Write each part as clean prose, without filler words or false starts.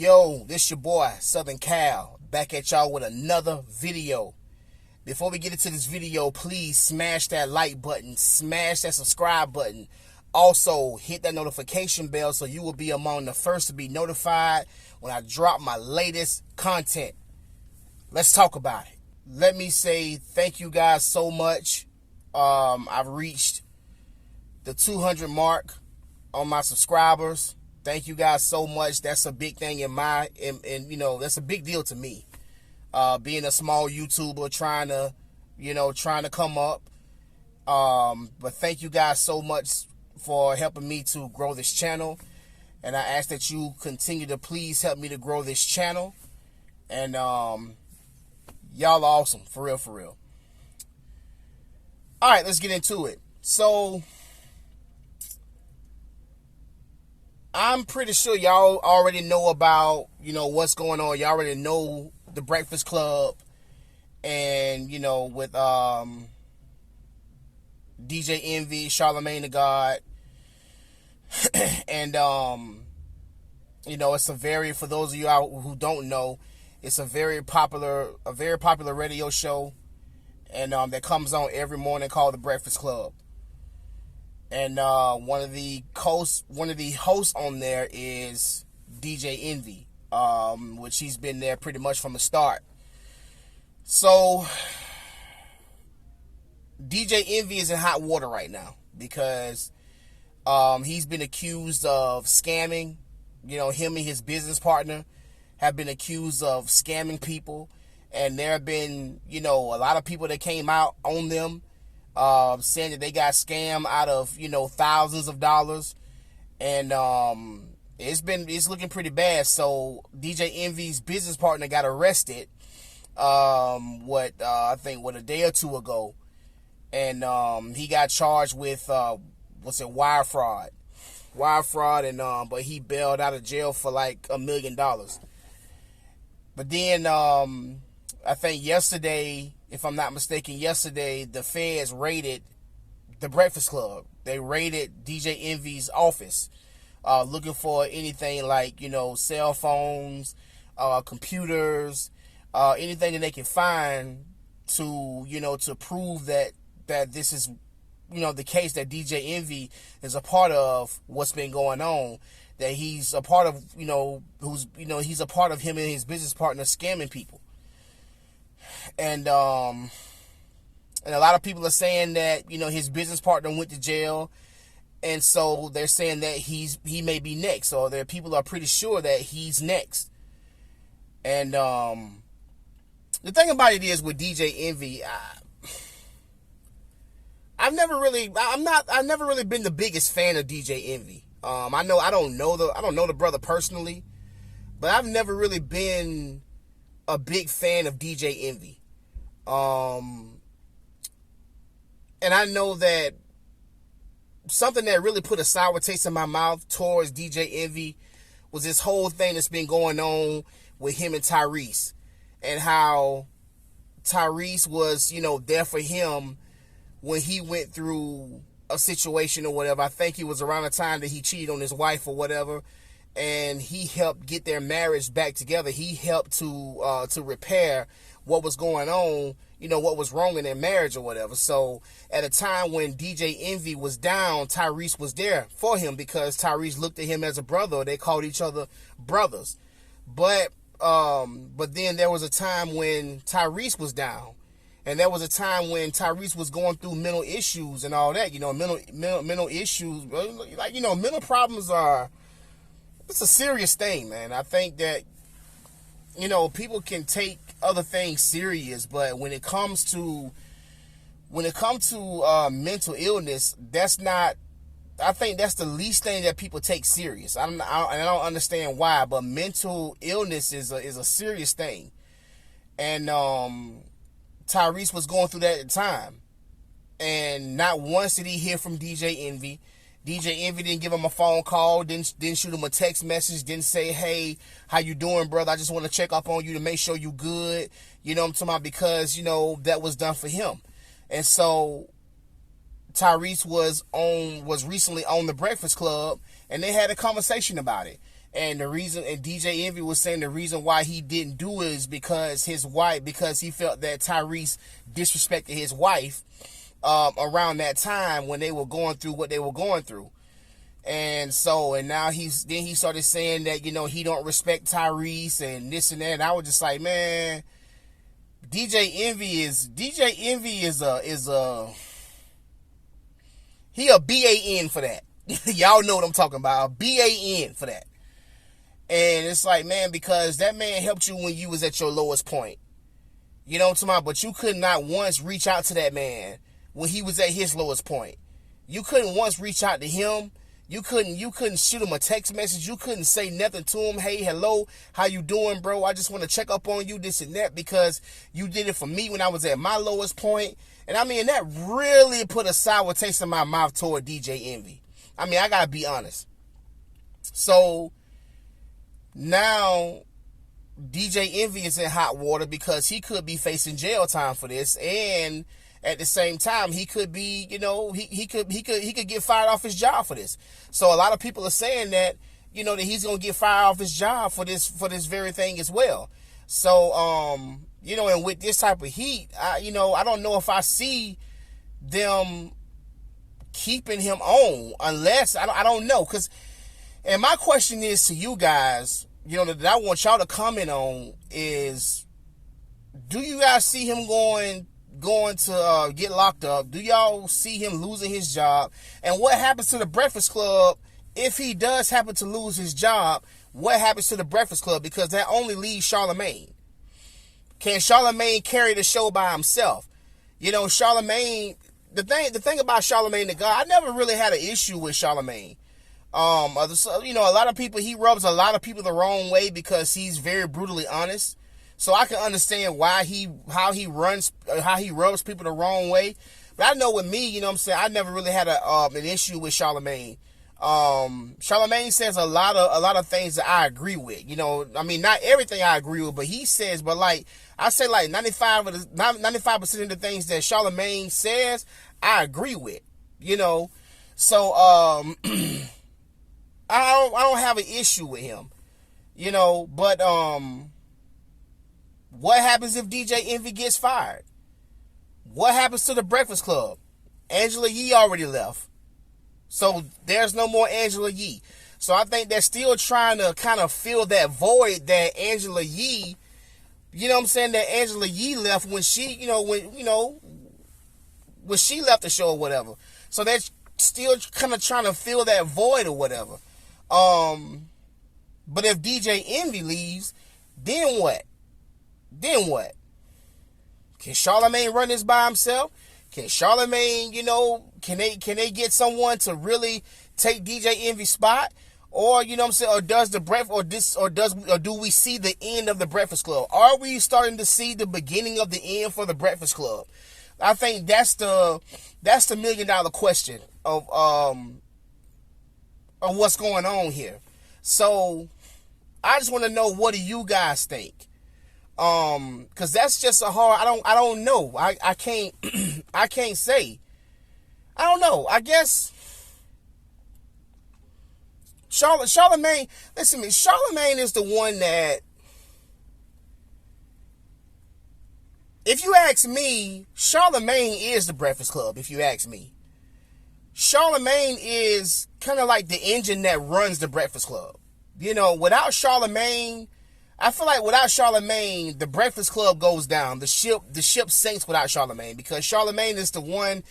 Yo, this your boy, Southern Cal, back at y'all with another video. Before we get into this video, please smash that like button, smash that subscribe button. Also, hit that notification bell so you will be among the first to be notified when I drop my latest content. Let's talk about it. Let me say thank you guys so much. I've reached the 200 mark on my subscribers. Thank you guys so much. That's a big thing in that's a big deal to me. Being a small YouTuber trying to come up. But thank you guys so much for helping me to grow this channel. And I ask that you continue to please help me to grow this channel. And y'all are awesome. For real, for real. Alright, let's get into it. So I'm pretty sure y'all already know about, what's going on. Y'all already know the Breakfast Club and, with DJ Envy, Charlamagne the God. And, it's for those of you out who don't know, it's a very popular radio show. And that comes on every morning called the Breakfast Club. And one of the hosts on there is DJ Envy, which he's been there pretty much from the start. So DJ Envy is in hot water right now because he's been accused of scamming. Him and his business partner have been accused of scamming people, and there have been a lot of people that came out on them. Saying that they got scammed out of thousands of dollars, and it's looking pretty bad. So DJ Envy's business partner got arrested I think a day or two ago, and he got charged with wire fraud, and but he bailed out of jail for like $1 million. But then I think yesterday, if I'm not mistaken, the feds raided the Breakfast Club. They raided DJ Envy's office, looking for anything like, cell phones, computers, anything that they can find to, to prove that this is, the case, that DJ Envy is a part of what's been going on, that he's a part of, he's a part of him and his business partner scamming people. And a lot of people are saying that, his business partner went to jail, and so they're saying that he may be next, or people are pretty sure that he's next. And the thing about it is with DJ Envy, I've never really been the biggest fan of DJ Envy. I don't know the brother personally, but I've never really been a big fan of DJ Envy. And I know that something that really put a sour taste in my mouth towards DJ Envy was this whole thing that's been going on with him and Tyrese, and how Tyrese was, there for him when he went through a situation or whatever. I think it was around the time that he cheated on his wife or whatever, and he helped get their marriage back together. He helped to repair what was going on, what was wrong in their marriage or whatever. So at a time when DJ Envy was down, Tyrese was there for him because Tyrese looked at him as a brother. They called each other brothers. But then there was a time when Tyrese was down, and there was a time when Tyrese was going through mental issues and all that. Mental issues, like, mental problems it's a serious thing, man. I think that, people can take other things serious, but when it comes to mental illness, I think that's the least thing that people take serious. I don't understand why, but mental illness is a serious thing. And Tyrese was going through that at the time, and not once did he hear from DJ Envy. DJ Envy didn't give him a phone call, didn't shoot him a text message, didn't say, hey, how you doing, brother? I just want to check up on you to make sure you good. You know what I'm talking about? Because, that was done for him. And so Tyrese was recently on the Breakfast Club, and they had a conversation about it. And the reason, and DJ Envy was saying the reason why he didn't do it is because because he felt that Tyrese disrespected his wife around that time when they were going through what they were going through. And so, and now he started saying that, he don't respect Tyrese and this and that. And I was just like, man, DJ Envy is he a BAN for that. Y'all know what I'm talking about. A BAN for that. And it's like, man, because that man helped you when you was at your lowest point. You know what I'm talking about? But you could not once reach out to that man when he was at his lowest point. You couldn't once reach out to him. You couldn't shoot him a text message. You couldn't say nothing to him. Hey, hello, how you doing, bro? I just want to check up on you, this and that, because you did it for me when I was at my lowest point. And I mean, that really put a sour taste in my mouth toward DJ Envy. I mean, I gotta be honest. So now DJ Envy is in hot water because he could be facing jail time for this, and at the same time, he could be, he could get fired off his job for this. So a lot of people are saying that, that he's gonna get fired off his job for this very thing as well. So, and with this type of heat, I don't know if I see them keeping him on unless I don't know. And my question is to you guys, that I want y'all to comment on is, do you guys see him going to get locked up? Do y'all see him losing his job? And what happens to the Breakfast Club if he does happen to lose his job? What happens to the Breakfast Club? Because that only leaves Charlamagne. Can Charlamagne carry the show by himself? Charlamagne, the thing about Charlamagne the God, I never really had an issue with Charlamagne. A lot of people, he rubs a lot of people the wrong way because he's very brutally honest. So I can understand how he rubs people the wrong way. But I know with me, I never really had an issue with Charlamagne. Charlamagne says a lot of things that I agree with. Not everything I agree with, but he says, but like I say, like 95% of the things that Charlamagne says, I agree with. So I don't have an issue with him. But what happens if DJ Envy gets fired? What happens to the Breakfast Club? Angela Yee already left. So there's no more Angela Yee. So I think they're still trying to kind of fill that void that Angela Yee, that Angela Yee left when she, when she left the show or whatever. So they're still kind of trying to fill that void or whatever. But if DJ Envy leaves, then what? Can Charlamagne run this by himself? Can Charlamagne, can they get someone to really take DJ Envy's spot? Or, or do we see the end of the Breakfast Club? Are we starting to see the beginning of the end for the Breakfast Club? I think that's the $1 million question of what's going on here. So I just want to know, what do you guys think? Cause that's just a hard, I don't know. I can't, I can't say. I don't know. I guess Charlamagne, listen to me, Charlamagne is the one that, if you ask me, Charlamagne is the Breakfast Club, if you ask me. Charlamagne is kind of like the engine that runs the Breakfast Club. Without Charlamagne, I feel like without Charlamagne, the Breakfast Club goes down. The ship sinks without Charlamagne, because Charlamagne is the one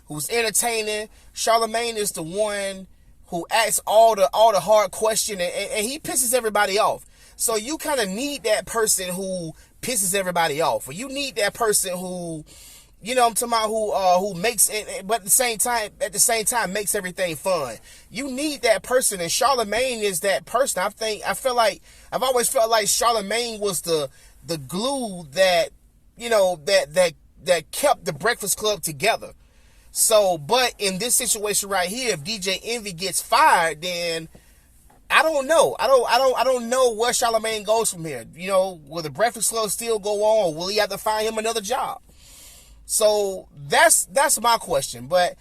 who's entertaining. Charlamagne is the one who asks all the hard questions, and he pisses everybody off. So you kind of need that person who pisses everybody off, or you need that person who, I'm talking about, who makes it, but at the same time makes everything fun. You need that person, and Charlamagne is that person. I've always felt like Charlamagne was the glue that, that kept the Breakfast Club together. So, but in this situation right here, if DJ Envy gets fired, then I don't know. I don't know where Charlamagne goes from here. Will the Breakfast Club still go on, or will he have to find him another job? So that's my question. But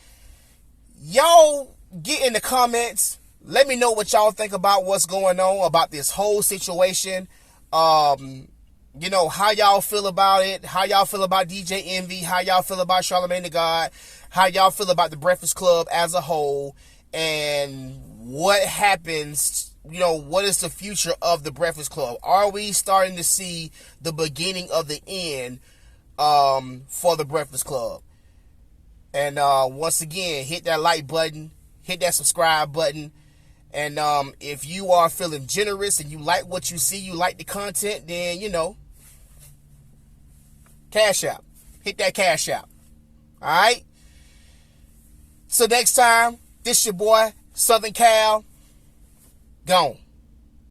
y'all get in the comments. Let me know what y'all think about what's going on, about this whole situation. You know, how y'all feel about it, how y'all feel about DJ Envy, how y'all feel about Charlamagne the God, how y'all feel about the Breakfast Club as a whole, and what happens, you know, what is the future of the Breakfast Club? Are we starting to see the beginning of the end for the Breakfast Club? And once again, hit that like button, hit that subscribe button. And if you are feeling generous and you like what you see, you like the content, then, you know, Cash App. Hit that Cash App. All right? So next time, this your boy, Southern Cal. Gone.